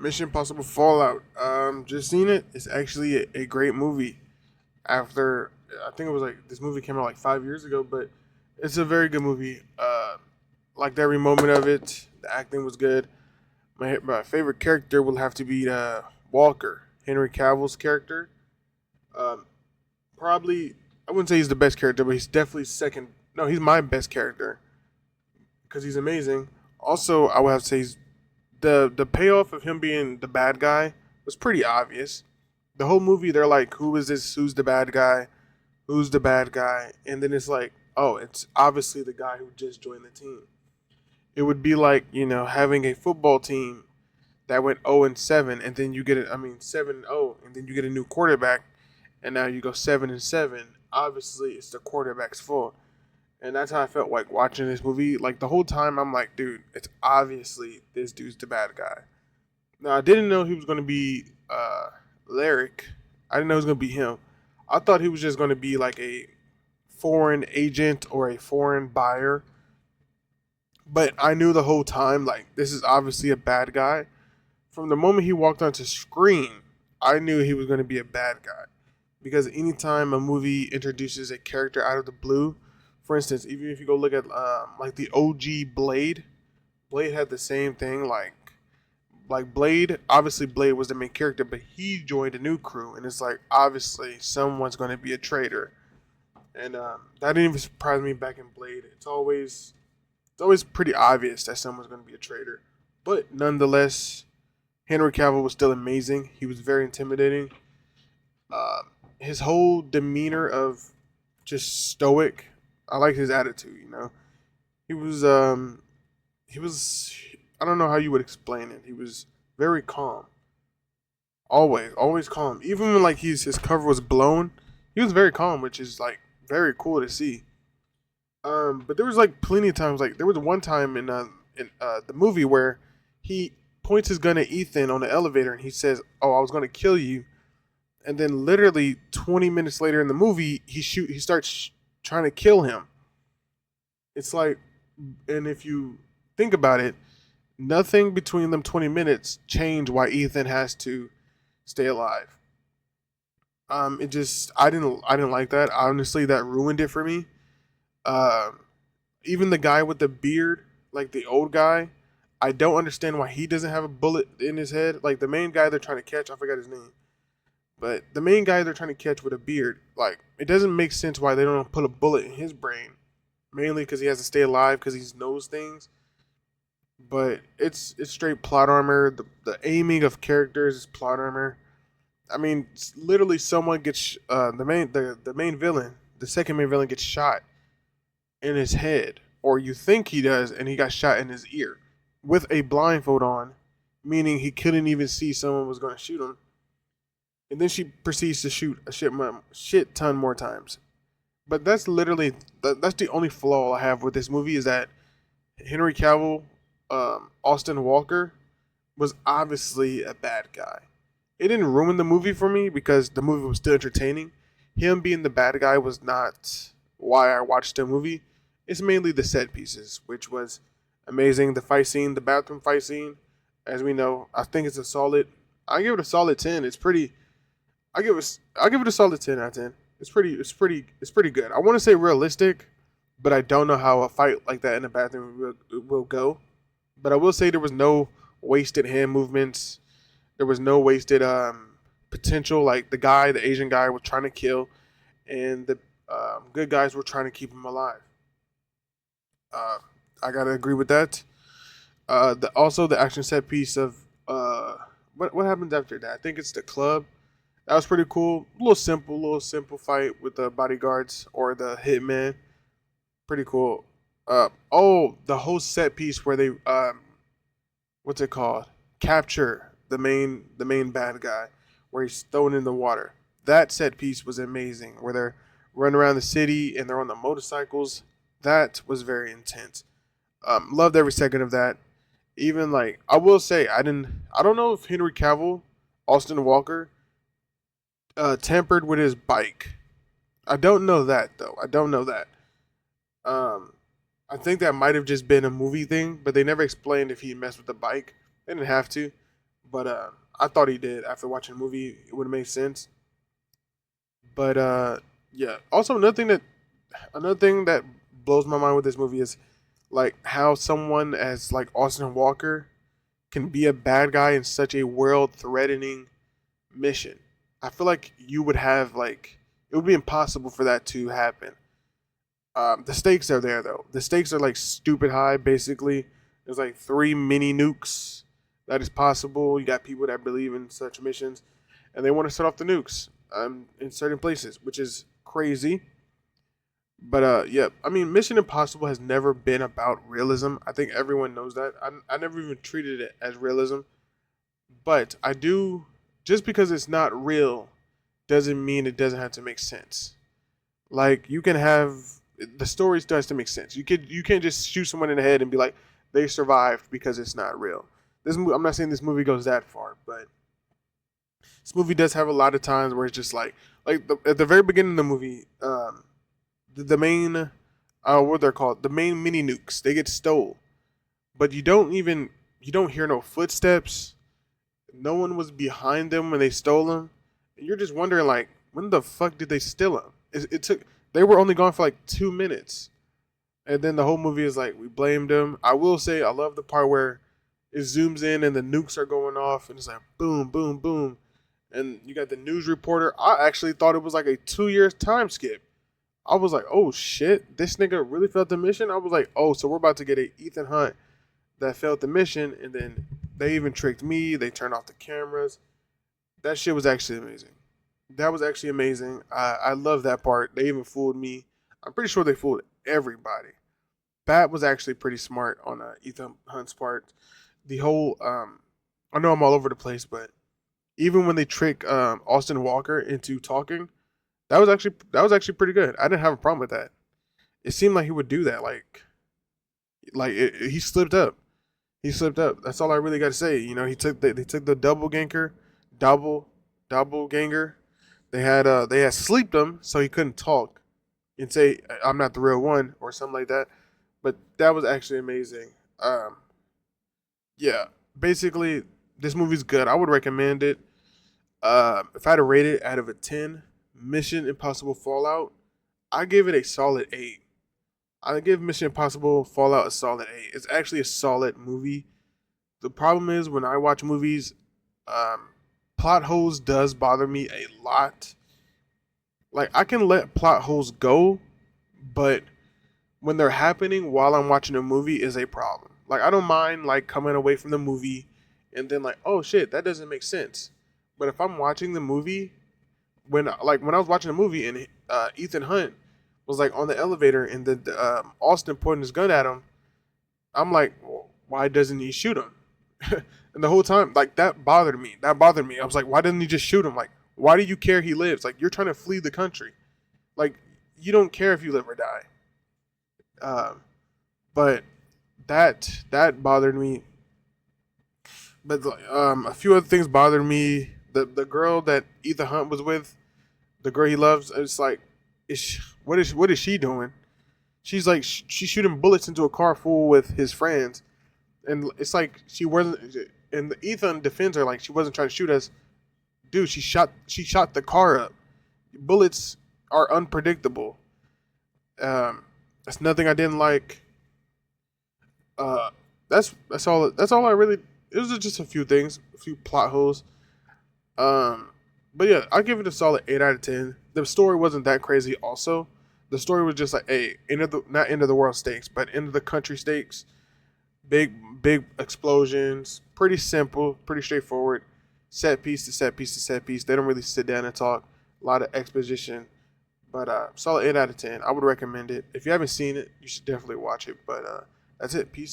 Mission Impossible Fallout. Just seen it. It's actually a great movie. After I think it was like this movie came out like 5 years ago, but it's a very good movie. Liked every moment of it. The acting was good. My favorite character will have to be Walker, Henry Cavill's character. Um, Probably I wouldn't say he's the best character, but he's definitely second. No, he's my best character because he's amazing. Also, I would have to say the payoff of him being the bad guy was pretty obvious. The whole movie, they're like, "Who is this? Who's the bad guy? Who's the bad guy?" And then it's like, "Oh, it's obviously the guy who just joined the team." It would be like having a football team that went 0-7, and then you get it. I mean 7-0, and then you get a new quarterback, and now you go 7-7. Obviously, it's the quarterback's fault. And that's how I felt like watching this movie. Like the whole time, I'm like, dude, it's obviously this dude's the bad guy. Now I didn't know he was gonna be Lyric. I didn't know it was gonna be him. I thought he was just gonna be like a foreign agent or a foreign buyer. But I knew the whole time, like, this is obviously a bad guy. From the moment he walked onto screen, I knew he was gonna be a bad guy. Because anytime a movie introduces a character out of the blue, for instance, even if you go look at like the OG Blade, Blade had the same thing. Like Blade, obviously Blade was the main character, but he joined a new crew, and it's like obviously someone's going to be a traitor, and that didn't even surprise me back in Blade. It's always pretty obvious that someone's going to be a traitor, but nonetheless, Henry Cavill was still amazing. He was very intimidating. Uh, his whole demeanor of just stoic. I like his attitude. He was he was I don't know how you would explain it. He was very calm. Always calm. Even when like his cover was blown, he was very calm, which is like very cool to see. But there was like plenty of times. Like there was one time in the movie where he points his gun at Ethan on the elevator and he says, "Oh, I was going to kill you." And then literally 20 minutes later in the movie, he starts trying to kill him. It's like, and if you think about it, nothing between them 20 minutes changed why Ethan has to stay alive. It just I didn't like that. Honestly, that ruined it for me. Um, Even the guy with the beard, like the old guy, I don't understand why he doesn't have a bullet in his head. Like the main guy they're trying to catch, I forgot his name. But the main guy they're trying to catch with a beard, like it doesn't make sense why they don't put a bullet in his brain. Mainly because he has to stay alive because he knows things. But it's straight plot armor. The aiming of characters is plot armor. I mean, literally, someone gets the main villain, the second main villain gets shot in his head, or you think he does, and he got shot in his ear with a blindfold on, meaning he couldn't even see someone was going to shoot him. And then she proceeds to shoot a shit ton more times. But that's literally that's the only flaw I have with this movie is that Henry Cavill, Austin Walker, was obviously a bad guy. It didn't ruin the movie for me because the movie was still entertaining. Him being the bad guy was not why I watched the movie. It's mainly the set pieces, which was amazing. The fight scene, the bathroom fight scene, as we know, I think it's a solid. I give it a solid 10. It's pretty. I give it a solid 10 out of 10. It's pretty good. I want to say realistic, but I don't know how a fight like that in the bathroom will go. But I will say there was no wasted hand movements. There was no wasted potential. Like the Asian guy, was trying to kill, and the good guys were trying to keep him alive. Uh, I gotta agree with that. Also the action set piece of what happens after that? I think it's the club. That was pretty cool. A little simple fight with the bodyguards or the hitman. Pretty cool. The whole set piece where they what's it called? Capture the main bad guy, where he's thrown in the water. That set piece was amazing. Where they're running around the city and they're on the motorcycles. That was very intense. Loved every second of that. Even like I will say, I don't know if Henry Cavill, Austin Walker, tampered with his bike. I don't know that though. I don't know that. Um, I think that might have just been a movie thing, but they never explained if he messed with the bike. They didn't have to. but I thought he did after watching the movie. It would have made sense. But yeah. Also, another thing that blows my mind with this movie is like how someone as like Austin Walker can be a bad guy in such a world-threatening mission. I feel like you would have like it would be impossible for that to happen. The stakes are there though. The stakes are like stupid high. Basically, there's like three mini nukes that is possible. You got people that believe in such missions, and they want to set off the nukes in certain places, which is crazy. But yeah, I mean, Mission Impossible has never been about realism. I think everyone knows that. I never even treated it as realism, but I do. Just because it's not real, doesn't mean it doesn't have to make sense. Like you can have the story still has to make sense. You can't just shoot someone in the head and be like they survived because it's not real. I'm not saying this movie goes that far, but this movie does have a lot of times where it's just at the very beginning of the movie, the main what they're called, the main mini nukes, they get stole, but you don't hear no footsteps. No one was behind them when they stole them. And you're just wondering like when the fuck did they steal them? It took they were only gone for like 2 minutes, and then the whole movie is like we blamed them. I will say I love the part where it zooms in and the nukes are going off and it's like boom, boom, boom, and you got the news reporter. I actually thought it was like a 2 years time skip. I was like, oh shit, this nigga really failed the mission. I was like, oh, so we're about to get a Ethan Hunt that failed the mission, and then they even tricked me. They turned off the cameras. That shit was actually amazing. That was actually amazing. I love that part. They even fooled me. I'm pretty sure they fooled everybody. That was actually pretty smart on Ethan Hunt's part. The whole I know I'm all over the place, but even when they trick Austin Walker into talking, that was actually pretty good. I didn't have a problem with that. It seemed like he would do that. He slipped up. He slipped up. That's all I really got to say. You know, they took the double ganker, double ganger. They had sleeped him so he couldn't talk and say I'm not the real one or something like that. But that was actually amazing. Yeah, basically this movie's good. I would recommend it. If I had to rate it out of a 10, Mission Impossible Fallout, I give it a solid 8. I give Mission Impossible Fallout a solid 8. It's actually a solid movie. The problem is when I watch movies, plot holes does bother me a lot. Like I can let plot holes go, but when they're happening while I'm watching a movie is a problem. Like I don't mind like coming away from the movie and then like, oh shit, that doesn't make sense. But if I'm watching the movie, when I was watching the movie and Ethan Hunt was like on the elevator and Austin pointing his gun at him, I'm like, well, why doesn't he shoot him? And the whole time, like that bothered me. That bothered me. I was like, why didn't he just shoot him? Like, why do you care he lives? Like, you're trying to flee the country. Like, you don't care if you live or die. But that bothered me. But a few other things bothered me. The girl that Ethan Hunt was with, the girl he loves, it's like, what is she doing? She's like she's shooting bullets into a car full with his friends, and it's like she wasn't. And Ethan defends her like she wasn't trying to shoot us. Dude, she shot the car up. Bullets are unpredictable. That's nothing I didn't like. That's all I really. It was just a few things, a few plot holes. But yeah, I give it a solid 8 out of 10. The story wasn't that crazy. Also, the story was just like, hey, not end of the world stakes, but end of the country stakes. Big explosions. Pretty simple, pretty straightforward. Set piece to set piece to set piece. They don't really sit down and talk. A lot of exposition. But solid 8 out of 10. I would recommend it. If you haven't seen it, you should definitely watch it. But that's it. Peace.